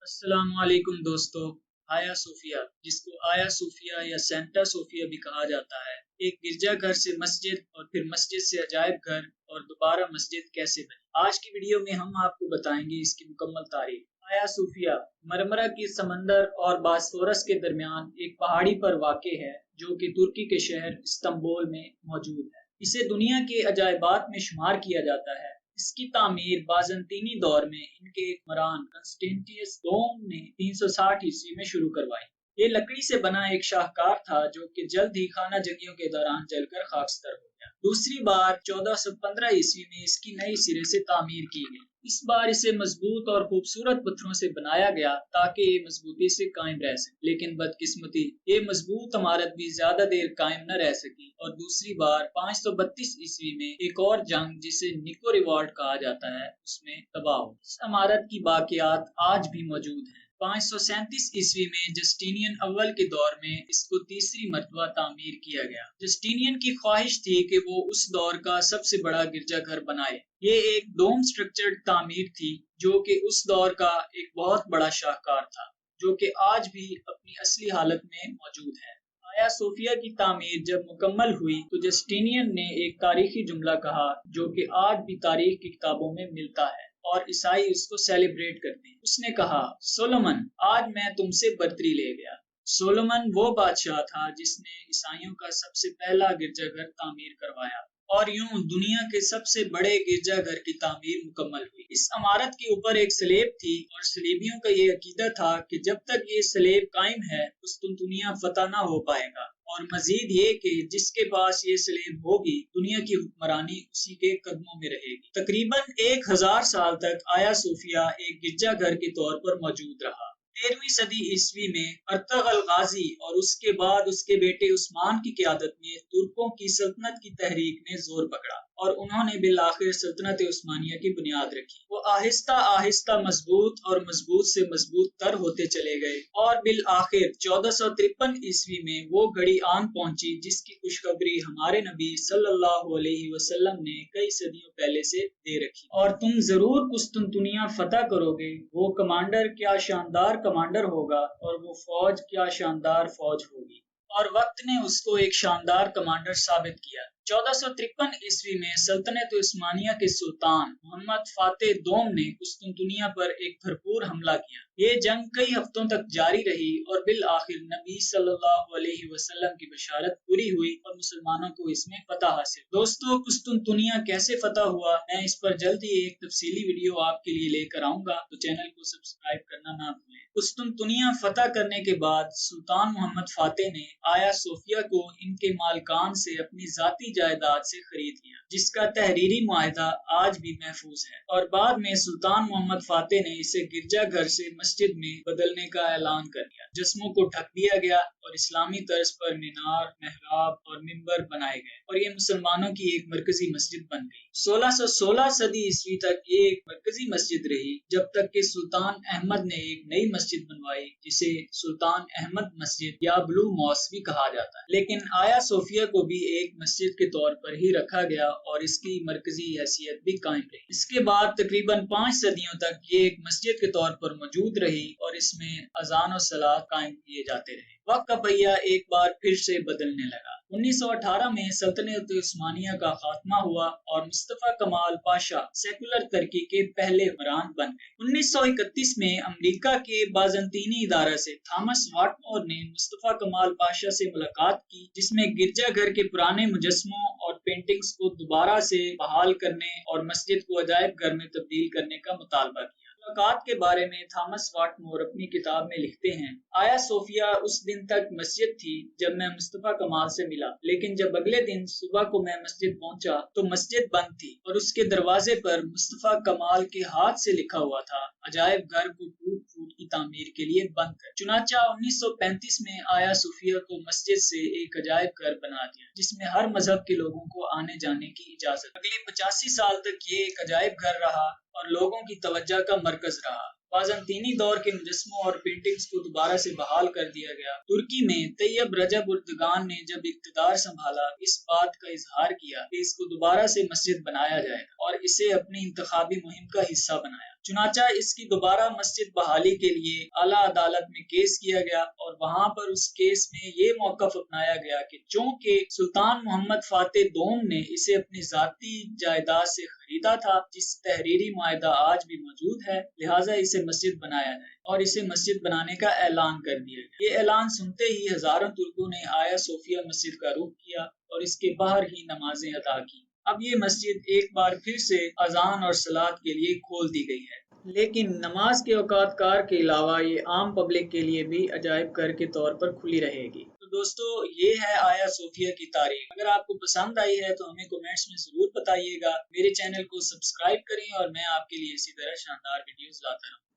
السلام علیکم دوستو۔ آیا صوفیہ، جس کو آیا صوفیہ یا سینٹا صوفیہ بھی کہا جاتا ہے، ایک گرجا گھر سے مسجد اور پھر مسجد سے عجائب گھر اور دوبارہ مسجد کیسے بنی۔ آج کی ویڈیو میں ہم آپ کو بتائیں گے اس کی مکمل تاریخ۔ آیا صوفیہ مرمرہ کی سمندر اور باسفورس کے درمیان ایک پہاڑی پر واقع ہے جو کہ ترکی کے شہر استنبول میں موجود ہے۔ اسے دنیا کے عجائبات میں شمار کیا جاتا ہے۔ اس کی تعمیر بازنطینی دور میں ان کے حکمران کنسٹینٹینس دوم نے 360 عیسوی میں شروع کروائی۔ یہ لکڑی سے بنا ایک شاہکار تھا جو کہ جلد ہی خانہ جنگیوں کے دوران جل کر خاکستر ہو گیا۔ دوسری بار 1415 عیسوی میں اس کی نئی سرے سے تعمیر کی گئی۔ اس بار اسے مضبوط اور خوبصورت پتھروں سے بنایا گیا تاکہ یہ مضبوطی سے قائم رہ سکے، لیکن بدقسمتی یہ مضبوط عمارت بھی زیادہ دیر قائم نہ رہ سکی اور دوسری بار 532 عیسوی میں ایک اور جنگ جسے نیکو ریوالٹ کہا جاتا ہے اس میں تباہ ہو۔ اس عمارت کی باقیات آج بھی موجود ہیں۔ 537 عیسوی میں جسٹینین اول کے دور میں اس کو تیسری مرتبہ تعمیر کیا گیا۔ جسٹینین کی خواہش تھی کہ وہ اس دور کا سب سے بڑا گرجا گھر بنائے۔ یہ ایک ڈوم سٹرکچرڈ تعمیر تھی جو کہ اس دور کا ایک بہت بڑا شاہکار تھا، جو کہ آج بھی اپنی اصلی حالت میں موجود ہے۔ آیا صوفیہ کی تعمیر جب مکمل ہوئی تو جسٹینین نے ایک تاریخی جملہ کہا جو کہ آج بھی تاریخ کی کتابوں میں ملتا ہے اور عیسائی اس کو سیلیبریٹ کرتے ہیں۔ اس نے کہا، سولومن، آج میں تم سے برتری لے گیا۔ سولومن وہ بادشاہ تھا جس نے عیسائیوں کا سب سے پہلا گرجا گھر تعمیر کروایا اور یوں دنیا کے سب سے بڑے گرجا گھر کی تعمیر مکمل ہوئی۔ اس عمارت کے اوپر ایک سلیب تھی اور سلیبیوں کا یہ عقیدہ تھا کہ جب تک یہ سلیب قائم ہے قسطنطنیہ فتح نہ ہو پائے گا، اور مزید یہ کہ جس کے پاس یہ سلیب ہوگی دنیا کی حکمرانی اسی کے قدموں میں رہے گی۔ تقریباً 1000 سال تک آیا صوفیہ ایک گرجا گھر کے طور پر موجود رہا۔ 13ویں صدی عیسوی میں ارطغرل غازی اور اس کے بعد اس کے بیٹے عثمان کی قیادت میں ترکوں کی سلطنت کی تحریک نے زور پکڑا اور انہوں نے بالآخر سلطنت عثمانیہ کی بنیاد رکھی۔ وہ آہستہ آہستہ مضبوط اور مضبوط سے مضبوط تر ہوتے چلے گئے اور بالآخر 1453 عیسوی میں وہ گھڑی آن پہنچی جس کی خوشخبری ہمارے نبی صلی اللہ علیہ وسلم نے کئی صدیوں پہلے سے دے رکھی۔ اور تم ضرور قسطنطنیہ فتح کرو گے۔ وہ کمانڈر کیا شاندار کمانڈر ہوگا اور وہ فوج کیا شاندار فوج ہوگی۔ اور وقت نے اس کو ایک شاندار کمانڈر ثابت کیا۔ 1453 عیسوی میں سلطنت عثمانیہ کے سلطان محمد فاتح دوم نے قسطنطنیہ پر ایک بھرپور حملہ کیا۔ یہ جنگ کئی ہفتوں تک جاری رہی اور بالآخر نبی صلی اللہ علیہ وسلم کی بشارت پوری ہوئی اور مسلمانوں کو اس میں فتح حاصل۔ دوستو، قسطنطنیہ کیسے فتح ہوا، میں اس پر جلد ہی ایک تفصیلی ویڈیو آپ کے لیے لے کر آؤں گا، تو چینل کو سبسکرائب کرنا نہ بھولیں۔ قسطنطنیہ فتح کرنے کے بعد سلطان محمد فاتح نے آیا صوفیہ کو ان کے مالکان سے اپنی ذاتی جائیداد سے خرید لیا، جس کا تحریری معاہدہ آج بھی محفوظ ہے، اور بعد میں سلطان محمد فاتح نے اسے گرجا گھر سے مسجد میں بدلنے کا اعلان کر دیا۔ جسموں کو ڈھک دیا گیا اور اسلامی طرز پر مینار، محراب اور منبر بنائے گئے اور یہ مسلمانوں کی ایک مرکزی مسجد بن گئی۔ 1616 صدی عیسوی تک یہ ایک مرکزی مسجد رہی، جب تک کہ سلطان احمد نے ایک نئی مسجد بنوائی جسے سلطان احمد مسجد یا بلو ماسک بھی کہا جاتا ہے، لیکن آیا صوفیہ کو بھی ایک مسجد کے طور پر ہی رکھا گیا اور اس کی مرکزی حیثیت بھی قائم رہی۔ اس کے بعد تقریباً 5 صدیوں تک یہ ایک مسجد کے طور پر موجود رہی اور اس میں اذان و صلاۃ قائم کیے جاتے رہے۔ وقت کا پہیہ ایک بار پھر سے بدلنے لگا۔ 1918 میں سلطنت عثمانیہ کا خاتمہ ہوا اور مصطفی کمال پاشا سیکولر ترکی کے پہلے حکمران بن گئے۔ 1931 میں امریکہ کے بازنطینی ادارہ سے تھامس واٹمور نے مصطفی کمال پاشا سے ملاقات کی، جس میں گرجا گھر کے پرانے مجسموں اور پینٹنگز کو دوبارہ سے بحال کرنے اور مسجد کو عجائب گھر میں تبدیل کرنے کا مطالبہ کیا۔ ملاقات کے بارے میں تھامس واٹمور اپنی کتاب میں لکھتے ہیں، آیا صوفیہ اس دن تک مسجد تھی جب میں مصطفی کمال سے ملا، لیکن جب اگلے دن صبح کو میں مسجد پہنچا تو مسجد بند تھی اور اس کے دروازے پر مصطفی کمال کے ہاتھ سے لکھا ہوا تھا، عجائب گھر کو ٹوٹ پھوٹ کی تعمیر کے لیے بند کر۔ چنانچہ 1935 میں آیا صوفیہ کو مسجد سے ایک عجائب گھر بنا دیا جس میں ہر مذہب کے لوگوں کو آنے جانے کی اجازت۔ اگلے 85 سال تک یہ ایک عجائب گھر رہا اور لوگوں کی توجہ کا مرکز رہا۔ بازنطینی دور کے مجسموں اور پینٹنگز کو دوبارہ سے بحال کر دیا گیا۔ ترکی میں طیب رجب اردگان نے جب اقتدار سنبھالا، اس بات کا اظہار کیا کہ اس کو دوبارہ سے مسجد بنایا جائے گا اور اسے اپنی انتخابی مہم کا حصہ بنایا۔ چنانچہ اس کی دوبارہ مسجد بحالی کے لیے اعلیٰ عدالت میں کیس کیا گیا اور وہاں پر اس کیس میں یہ موقف اپنایا گیا کہ چونکہ سلطان محمد فاتح دوم نے اسے اپنی ذاتی جائیداد سے خریدا تھا، جس تحریری معاہدہ آج بھی موجود ہے، لہٰذا اسے مسجد بنایا جائے اور اسے مسجد بنانے کا اعلان کر دیا گیا۔ یہ اعلان سنتے ہی ہزاروں ترکوں نے آیا صوفیہ مسجد کا رخ کیا اور اس کے باہر ہی نمازیں ادا کی۔ اب یہ مسجد ایک بار پھر سے اذان اور صلاۃ کے لیے کھول دی گئی ہے، لیکن نماز کے اوقات کار کے علاوہ یہ عام پبلک کے لیے بھی عجائب گھر کے طور پر کھلی رہے گی۔ تو دوستو، یہ ہے آیا صوفیہ کی تاریخ۔ اگر آپ کو پسند آئی ہے تو ہمیں کومنٹس میں ضرور بتائیے گا۔ میرے چینل کو سبسکرائب کریں اور میں آپ کے لیے اسی طرح شاندار ویڈیوز لاتا رہوں۔